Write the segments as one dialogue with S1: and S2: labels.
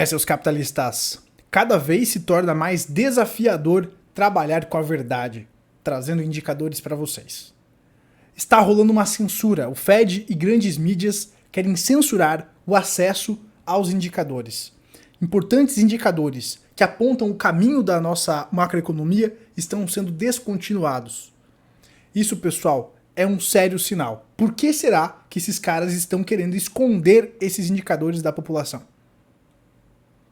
S1: Seus capitalistas, cada vez se torna mais desafiador trabalhar com a verdade, trazendo indicadores para vocês. Está rolando uma censura. O Fed e grandes mídias querem censurar o acesso aos indicadores. Importantes indicadores que apontam o caminho da nossa macroeconomia estão sendo descontinuados. Isso, pessoal, é um sério sinal. Por que será que esses caras estão querendo esconder esses indicadores da população?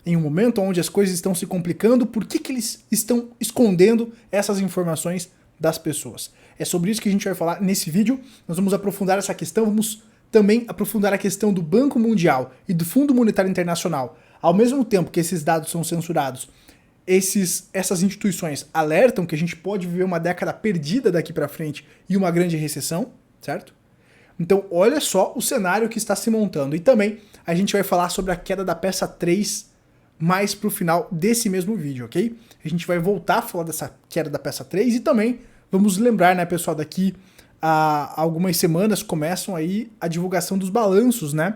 S1: Em um momento onde as coisas estão se complicando, por que eles estão escondendo essas informações das pessoas? É sobre isso que a gente vai falar nesse vídeo. Nós vamos aprofundar essa questão, vamos também aprofundar a questão do Banco Mundial e do Fundo Monetário Internacional. Ao mesmo tempo que esses dados são censurados, essas instituições alertam que a gente pode viver uma década perdida daqui para frente e uma grande recessão, certo? Então olha só o cenário que está se montando. E também a gente vai falar sobre a queda da peça 3 mais pro final desse mesmo vídeo, ok? A gente vai voltar a falar dessa queda da peça 3 e também vamos lembrar, né, pessoal, daqui a algumas semanas começam aí a divulgação dos balanços, né,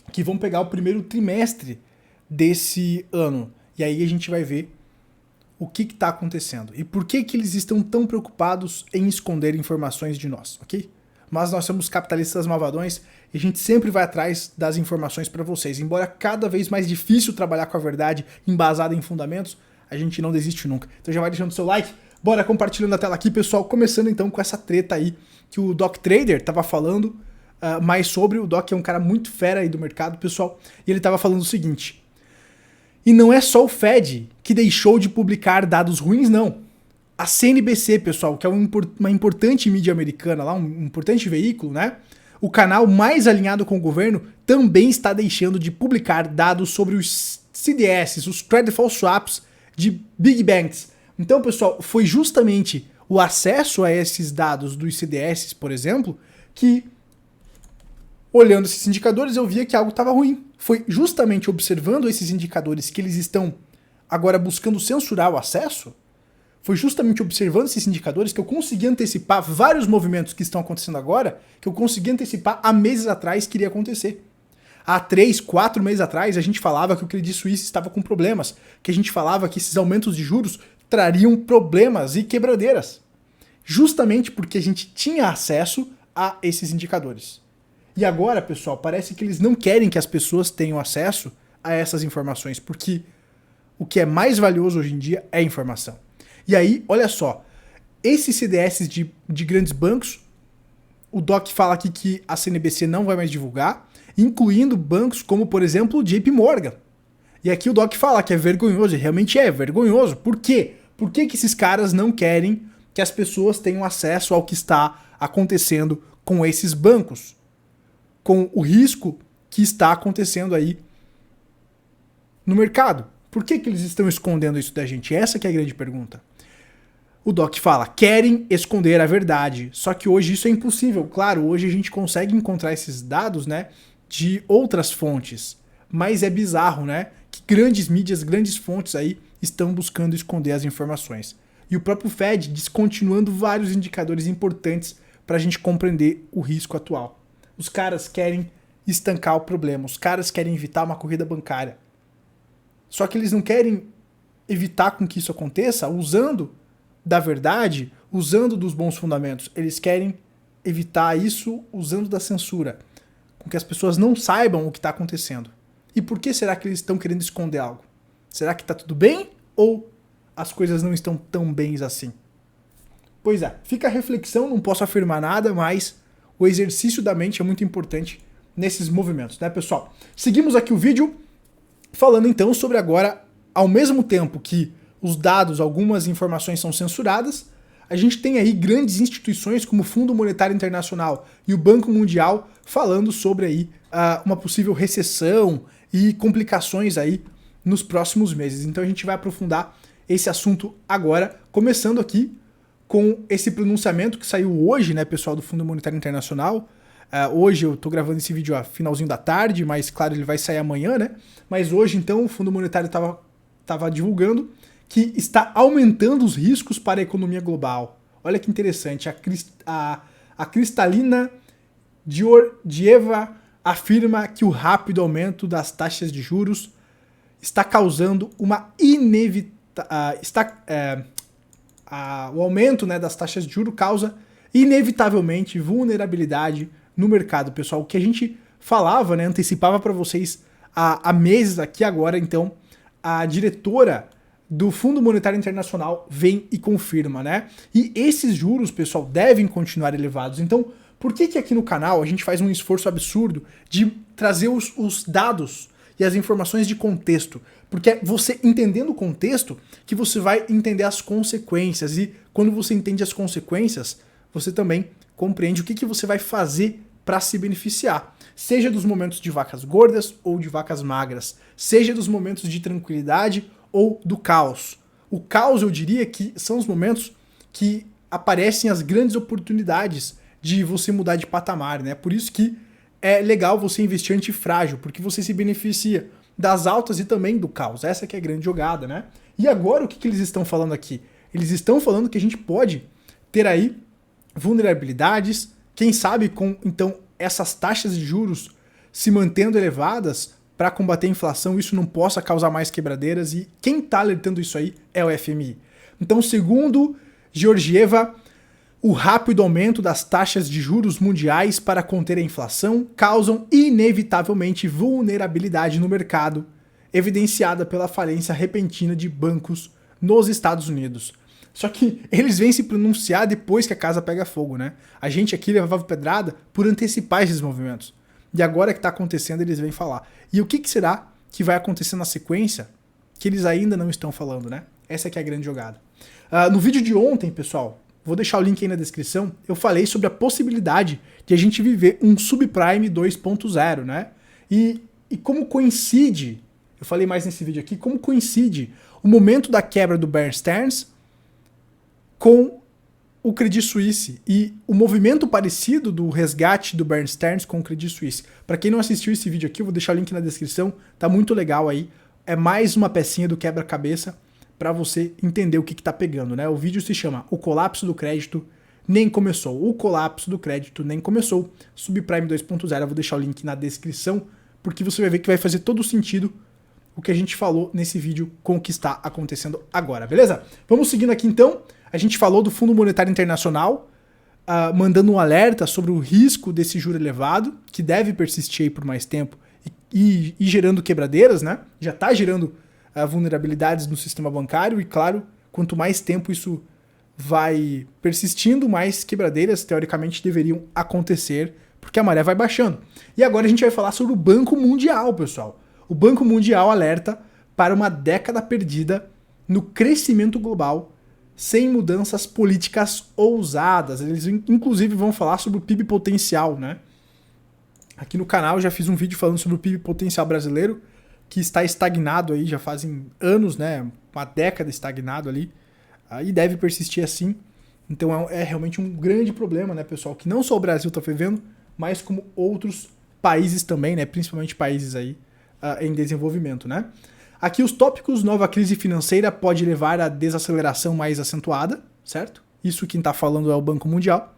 S1: que vão pegar o primeiro trimestre desse ano. E aí a gente vai ver o que está acontecendo e por que eles estão tão preocupados em esconder informações de nós, ok? Mas nós somos capitalistas malvadões e a gente sempre vai atrás das informações para vocês. Embora cada vez mais difícil trabalhar com a verdade embasada em fundamentos, a gente não desiste nunca. Então já vai deixando seu like, bora compartilhando a tela aqui, pessoal. Começando então com essa treta aí que o Doc Trader tava falando mais sobre. O Doc é um cara muito fera aí do mercado, pessoal, e ele tava falando o seguinte: e não é só o Fed que deixou de publicar dados ruins, não. A CNBC, pessoal, que é uma importante mídia americana, lá, um importante veículo, né? O canal mais alinhado com o governo também está deixando de publicar dados sobre os CDS, os Credit Default Swaps de Big Banks. Então, pessoal, foi justamente o acesso a esses dados dos CDS, por exemplo, que, olhando esses indicadores, eu via que algo estava ruim. Foi justamente observando esses indicadores que eles estão agora buscando censurar o acesso. Foi justamente observando esses indicadores que eu consegui antecipar vários movimentos que estão acontecendo agora, que eu consegui antecipar há meses atrás que iria acontecer. Há 3, 4 meses atrás, a gente falava que o Credit Suisse estava com problemas, que a gente falava que esses aumentos de juros trariam problemas e quebradeiras. Justamente porque a gente tinha acesso a esses indicadores. E agora, pessoal, parece que eles não querem que as pessoas tenham acesso a essas informações, porque o que é mais valioso hoje em dia é informação. E aí, olha só, esses CDS de grandes bancos, o Doc fala aqui que a CNBC não vai mais divulgar, incluindo bancos como, por exemplo, o JP Morgan. E aqui o Doc fala que é vergonhoso, e realmente é vergonhoso. Por quê? Por que esses caras não querem que as pessoas tenham acesso ao que está acontecendo com esses bancos? Com o risco que está acontecendo aí no mercado. Por que eles estão escondendo isso da gente? Essa que é a grande pergunta. O Doc fala, querem esconder a verdade, só que hoje isso é impossível. Claro, hoje a gente consegue encontrar esses dados, né, de outras fontes, mas é bizarro, né, que grandes mídias, grandes fontes aí estão buscando esconder as informações. E o próprio Fed descontinuando vários indicadores importantes para a gente compreender o risco atual. Os caras querem estancar o problema, os caras querem evitar uma corrida bancária. Só que eles não querem evitar com que isso aconteça usando da verdade, usando dos bons fundamentos. Eles querem evitar isso usando da censura, com que as pessoas não saibam o que está acontecendo. E por que será que eles estão querendo esconder algo? Será que está tudo bem ou as coisas não estão tão bem assim? Pois é, fica a reflexão, não posso afirmar nada, mas o exercício da mente é muito importante nesses movimentos, né, pessoal? Seguimos aqui o vídeo falando então sobre agora, ao mesmo tempo que os dados, algumas informações são censuradas, a gente tem aí grandes instituições como o Fundo Monetário Internacional e o Banco Mundial falando sobre aí uma possível recessão e complicações aí nos próximos meses. Então a gente vai aprofundar esse assunto agora, começando aqui com esse pronunciamento que saiu hoje, né, pessoal, do Fundo Monetário Internacional. Hoje eu tô gravando esse vídeo a finalzinho da tarde, mas claro, ele vai sair amanhã, né? Mas hoje, então, o Fundo Monetário tava divulgando que está aumentando os riscos para a economia global. Olha que interessante, a Kristalina Georgieva afirma que o rápido aumento das taxas de juros está causando uma o aumento, né, das taxas de juros causa inevitavelmente vulnerabilidade no mercado, pessoal. O que a gente falava, né, antecipava para vocês há meses aqui agora, então a diretora do Fundo Monetário Internacional vem e confirma, né? E esses juros, pessoal, devem continuar elevados. Então, por que aqui no canal a gente faz um esforço absurdo de trazer os dados e as informações de contexto? Porque é você entendendo o contexto que você vai entender as consequências. E quando você entende as consequências, você também compreende o que você vai fazer para se beneficiar. Seja dos momentos de vacas gordas ou de vacas magras. Seja dos momentos de tranquilidade ou do caos. O caos, eu diria que são os momentos que aparecem as grandes oportunidades de você mudar de patamar, né? Por isso que é legal você investir antifrágil, porque você se beneficia das altas e também do caos. Essa que é a grande jogada, né? E agora o que eles estão falando aqui? Eles estão falando que a gente pode ter aí vulnerabilidades, quem sabe com, então, essas taxas de juros se mantendo elevadas para combater a inflação, isso não possa causar mais quebradeiras, e quem está alertando isso aí é o FMI. Então, segundo Georgieva, o rápido aumento das taxas de juros mundiais para conter a inflação causam inevitavelmente vulnerabilidade no mercado, evidenciada pela falência repentina de bancos nos Estados Unidos. Só que eles vêm se pronunciar depois que a casa pega fogo, né? A gente aqui levava pedrada por antecipar esses movimentos. E agora que está acontecendo, eles vêm falar. E o que será que vai acontecer na sequência que eles ainda não estão falando, né? Essa que é a grande jogada. No vídeo de ontem, pessoal, vou deixar o link aí na descrição, eu falei sobre a possibilidade de a gente viver um subprime 2.0, né? E como coincide, eu falei mais nesse vídeo aqui, como coincide o momento da quebra do Bear Stearns com o Credit Suisse e o movimento parecido do resgate do Bear Stearns com o Credit Suisse. Para quem não assistiu esse vídeo aqui, eu vou deixar o link na descrição, tá muito legal aí. É mais uma pecinha do quebra-cabeça para você entender o que tá pegando, né? O vídeo se chama O Colapso do Crédito Nem Começou. O Colapso do Crédito Nem Começou. Subprime 2.0, eu vou deixar o link na descrição, porque você vai ver que vai fazer todo sentido o que a gente falou nesse vídeo com o que está acontecendo agora, beleza? Vamos seguindo aqui então. A gente falou do Fundo Monetário Internacional, mandando um alerta sobre o risco desse juro elevado, que deve persistir aí por mais tempo e gerando quebradeiras, né? Já está gerando vulnerabilidades no sistema bancário e, claro, quanto mais tempo isso vai persistindo, mais quebradeiras, teoricamente, deveriam acontecer, porque a maré vai baixando. E agora a gente vai falar sobre o Banco Mundial, pessoal. O Banco Mundial alerta para uma década perdida no crescimento global sem mudanças políticas ousadas. Eles, inclusive, vão falar sobre o PIB potencial, né? Aqui no canal eu já fiz um vídeo falando sobre o PIB potencial brasileiro, que está estagnado aí, já fazem anos, né? Uma década estagnado ali, e deve persistir assim. Então é realmente um grande problema, né, pessoal? Que não só o Brasil está vivendo, mas como outros países também, né? Principalmente países aí em desenvolvimento, né? Aqui os tópicos: nova crise financeira pode levar a desaceleração mais acentuada, certo? Isso quem está falando é o Banco Mundial.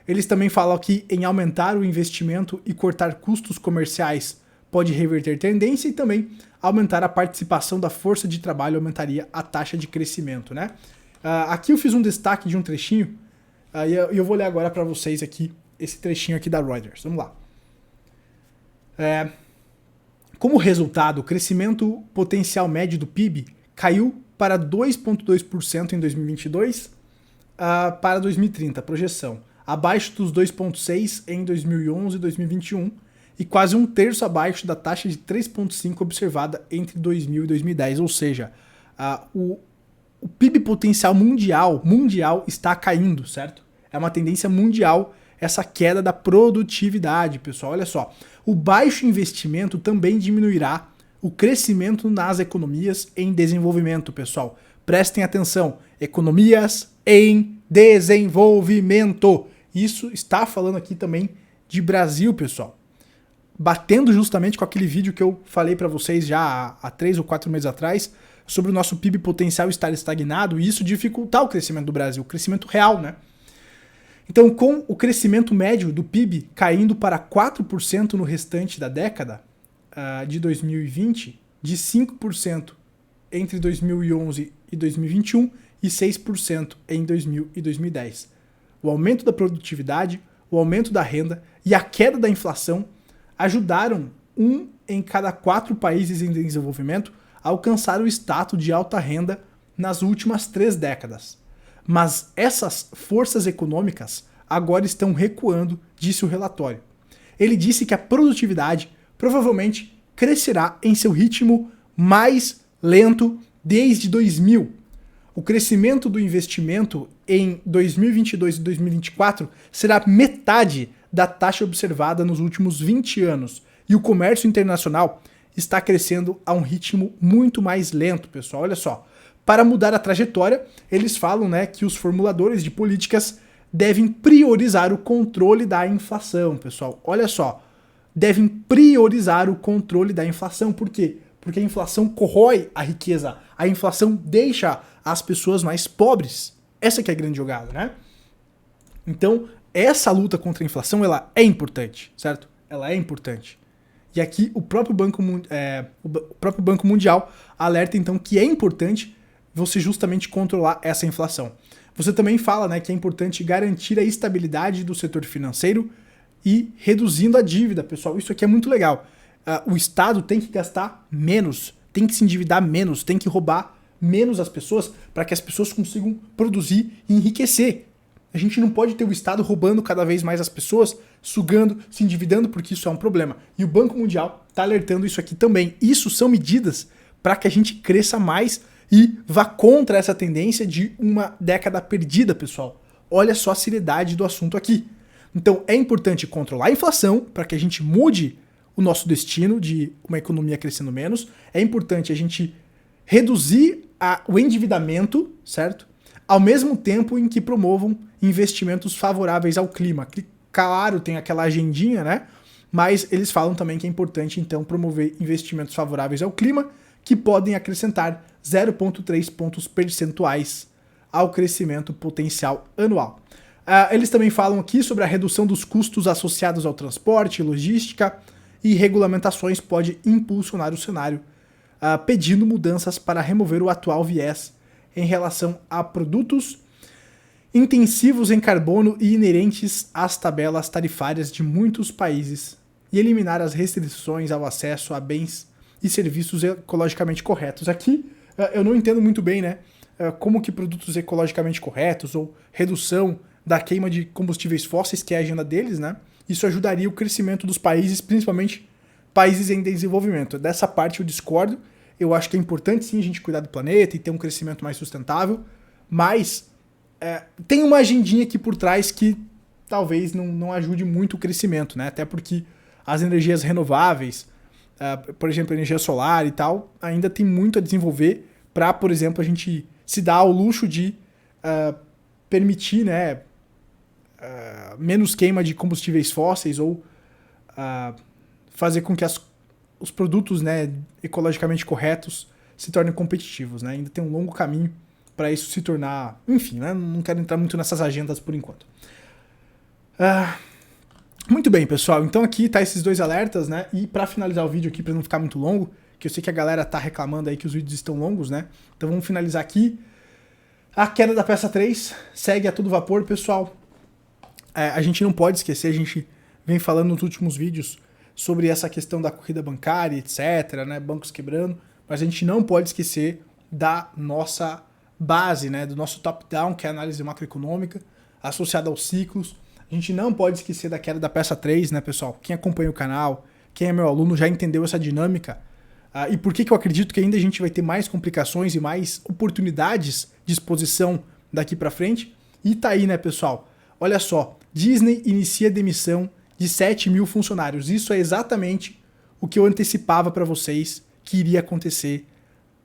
S1: Eles também falam aqui em aumentar o investimento e cortar custos comerciais pode reverter tendência, e também aumentar a participação da força de trabalho aumentaria a taxa de crescimento, né? Aqui eu fiz um destaque de um trechinho, e eu vou ler agora para vocês aqui esse trechinho aqui da Reuters. Vamos lá. Como resultado, o crescimento potencial médio do PIB caiu para 2,2% em 2022 para 2030, projeção, abaixo dos 2,6% em 2011 e 2021 e quase um terço abaixo da taxa de 3,5% observada entre 2000 e 2010, ou seja, o PIB potencial mundial está caindo, certo? É uma tendência mundial essa queda da produtividade, pessoal. Olha só, o baixo investimento também diminuirá o crescimento nas economias em desenvolvimento, pessoal. Prestem atenção, economias em desenvolvimento. Isso está falando aqui também de Brasil, pessoal. Batendo justamente com aquele vídeo que eu falei para vocês já há 3 ou 4 meses atrás, sobre o nosso PIB potencial estar estagnado e isso dificultar o crescimento do Brasil, o crescimento real, né? Então, com o crescimento médio do PIB caindo para 4% no restante da década de 2020, de 5% entre 2011 e 2021 e 6% em 2000 e 2010. O aumento da produtividade, o aumento da renda e a queda da inflação ajudaram 1 em cada 4 países em desenvolvimento a alcançar o status de alta renda nas últimas 3 décadas. Mas essas forças econômicas agora estão recuando, disse o relatório. Ele disse que a produtividade provavelmente crescerá em seu ritmo mais lento desde 2000. O crescimento do investimento em 2022 e 2024 será metade da taxa observada nos últimos 20 anos. E o comércio internacional está crescendo a um ritmo muito mais lento, pessoal. Olha só, para mudar a trajetória, eles falam, né, que os formuladores de políticas devem priorizar o controle da inflação, pessoal. Olha só, devem priorizar o controle da inflação. Por quê? Porque a inflação corrói a riqueza, a inflação deixa as pessoas mais pobres. Essa que é a grande jogada, né? Então, essa luta contra a inflação, ela é importante, certo? Ela é importante. E aqui o próprio Banco Mundial alerta, então, que é importante você justamente controlar essa inflação. Você também fala, né, que é importante garantir a estabilidade do setor financeiro e reduzindo a dívida, pessoal. Isso aqui é muito legal. O Estado tem que gastar menos, tem que se endividar menos, tem que roubar menos as pessoas para que as pessoas consigam produzir e enriquecer. A gente não pode ter o Estado roubando cada vez mais as pessoas, sugando, se endividando, porque isso é um problema. E o Banco Mundial está alertando isso aqui também. Isso são medidas para que a gente cresça mais e vá contra essa tendência de uma década perdida, pessoal. Olha só a seriedade do assunto aqui. Então é importante controlar a inflação para que a gente mude o nosso destino de uma economia crescendo menos. É importante a gente reduzir o endividamento, certo? Ao mesmo tempo em que promovam investimentos favoráveis ao clima. Claro, tem aquela agendinha, né? Mas eles falam também que é importante, então, promover investimentos favoráveis ao clima, que podem acrescentar 0,3 pontos percentuais ao crescimento potencial anual. Eles também falam aqui sobre a redução dos custos associados ao transporte, logística e regulamentações pode impulsionar o cenário, pedindo mudanças para remover o atual viés em relação a produtos intensivos em carbono e inerentes às tabelas tarifárias de muitos países e eliminar as restrições ao acesso a bens e serviços ecologicamente corretos. Aqui eu não entendo muito bem, né, como que produtos ecologicamente corretos ou redução da queima de combustíveis fósseis, que é a agenda deles, né, isso ajudaria o crescimento dos países, principalmente países em desenvolvimento. Dessa parte eu discordo. Eu acho que é importante sim a gente cuidar do planeta e ter um crescimento mais sustentável, mas tem uma agendinha aqui por trás que talvez não ajude muito o crescimento, né? Até porque as energias renováveis, por exemplo, energia solar e tal, ainda tem muito a desenvolver para, por exemplo, a gente se dar ao luxo de permitir, né, menos queima de combustíveis fósseis ou fazer com que os produtos, né, ecologicamente corretos se tornem competitivos, né? Ainda tem um longo caminho para isso se tornar... Enfim, né? Não quero entrar muito nessas agendas por enquanto. Muito bem, pessoal. Então aqui tá esses dois alertas, né? E para finalizar o vídeo aqui, para não ficar muito longo, que eu sei que a galera tá reclamando aí que os vídeos estão longos, né? Então vamos finalizar aqui. A queda da peça 3 segue a todo vapor, pessoal. A gente não pode esquecer, a gente vem falando nos últimos vídeos sobre essa questão da corrida bancária, etc., né, bancos quebrando, mas a gente não pode esquecer da nossa base, né, do nosso top-down, que é a análise macroeconômica, associada aos ciclos. A gente não pode esquecer da queda da peça 3, né, pessoal? Quem acompanha o canal, quem é meu aluno já entendeu essa dinâmica. E por que eu acredito que ainda a gente vai ter mais complicações e mais oportunidades de exposição daqui para frente? E tá aí, né, pessoal? Olha só, Disney inicia demissão de 7 mil funcionários. Isso é exatamente o que eu antecipava para vocês que iria acontecer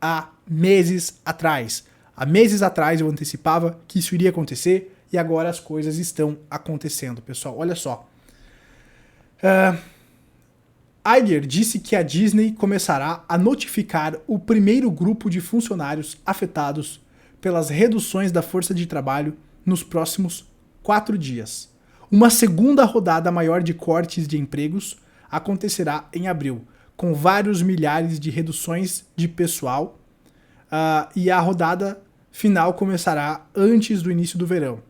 S1: há meses atrás. Há meses atrás eu antecipava que isso iria acontecer e agora as coisas estão acontecendo, pessoal. Olha só. Iger disse que a Disney começará a notificar o primeiro grupo de funcionários afetados pelas reduções da força de trabalho nos próximos 4 dias. Uma segunda rodada maior de cortes de empregos acontecerá em abril, com vários milhares de reduções de pessoal, e a rodada final começará antes do início do verão.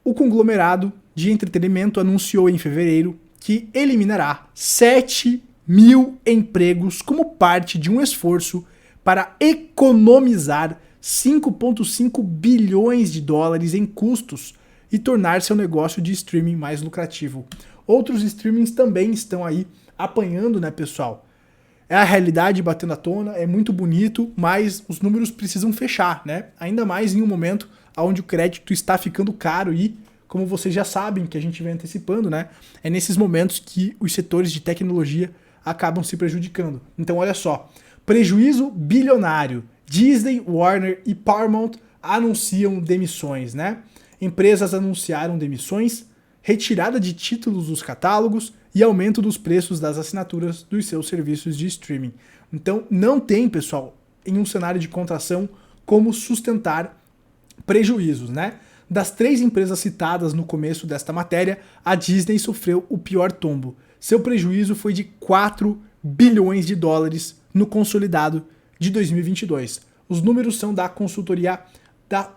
S1: O conglomerado de entretenimento anunciou em fevereiro que eliminará 7.000 empregos como parte de um esforço para economizar 5,5 bilhões de dólares em custos e tornar seu negócio de streaming mais lucrativo. Outros streamings também estão aí apanhando, né, pessoal? É a realidade batendo à tona, é muito bonito, mas os números precisam fechar, né? Ainda mais em um momento onde o crédito está ficando caro e, como vocês já sabem, que a gente vem antecipando, né? É nesses momentos que os setores de tecnologia acabam se prejudicando. Então, olha só, prejuízo bilionário. Disney, Warner e Paramount anunciam demissões, né? Empresas anunciaram demissões, retirada de títulos dos catálogos e aumento dos preços das assinaturas dos seus serviços de streaming. Então, não tem, pessoal, em um cenário de contração, como sustentar prejuízos, né? Das 3 empresas citadas no começo desta matéria, a Disney sofreu o pior tombo. Seu prejuízo foi de 4 bilhões de dólares no consolidado de 2022. Os números são da consultoria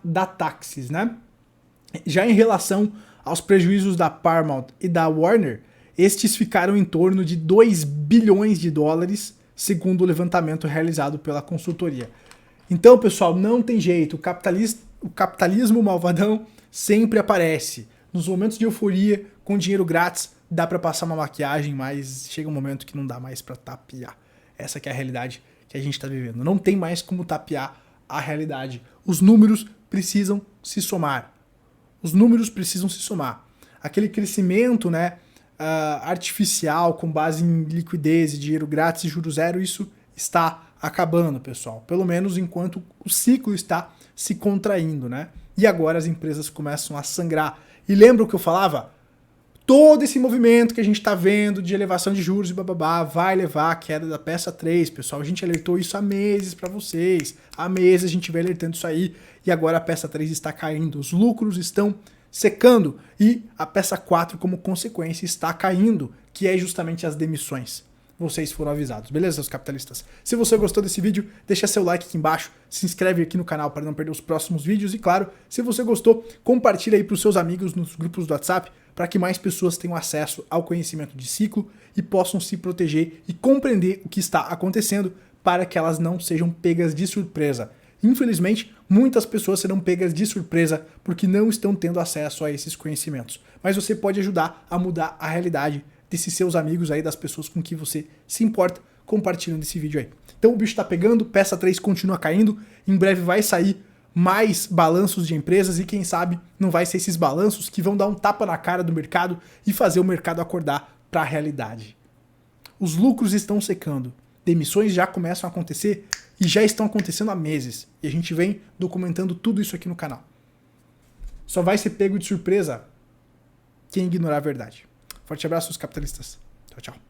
S1: da Taxis, né? Já em relação aos prejuízos da Paramount e da Warner, estes ficaram em torno de 2 bilhões de dólares, segundo o levantamento realizado pela consultoria. Então, pessoal, não tem jeito, o capitalismo malvadão sempre aparece. Nos momentos de euforia, com dinheiro grátis, dá para passar uma maquiagem, mas chega um momento que não dá mais para tapear. Essa que é a realidade que a gente está vivendo. Não tem mais como tapear a realidade. Os números precisam se somar. Os números precisam se somar. Aquele crescimento, né, artificial com base em liquidez e dinheiro grátis e juros zero, isso está acabando, pessoal. Pelo menos enquanto o ciclo está se contraindo, né? E agora as empresas começam a sangrar. E lembra o que eu falava? Todo esse movimento que a gente está vendo de elevação de juros e bababá vai levar à queda da peça 3, pessoal. A gente alertou isso há meses para vocês. Há meses a gente vem alertando isso aí e agora a peça 3 está caindo. Os lucros estão secando e a peça 4, como consequência, está caindo, que é justamente as demissões. Vocês foram avisados, beleza, seus capitalistas? Se você gostou desse vídeo, deixa seu like aqui embaixo, se inscreve aqui no canal para não perder os próximos vídeos e, claro, se você gostou, compartilha aí para os seus amigos nos grupos do WhatsApp para que mais pessoas tenham acesso ao conhecimento de ciclo e possam se proteger e compreender o que está acontecendo para que elas não sejam pegas de surpresa. Infelizmente, muitas pessoas serão pegas de surpresa porque não estão tendo acesso a esses conhecimentos. Mas você pode ajudar a mudar a realidade desses seus amigos aí, das pessoas com que você se importa, compartilhando esse vídeo aí. Então o bicho tá pegando, peça 3 continua caindo, em breve vai sair mais balanços de empresas e quem sabe não vai ser esses balanços que vão dar um tapa na cara do mercado e fazer o mercado acordar para a realidade. Os lucros estão secando, demissões já começam a acontecer e já estão acontecendo há meses. E a gente vem documentando tudo isso aqui no canal. Só vai ser pego de surpresa quem ignorar a verdade. Forte abraço, os capitalistas. Tchau, tchau.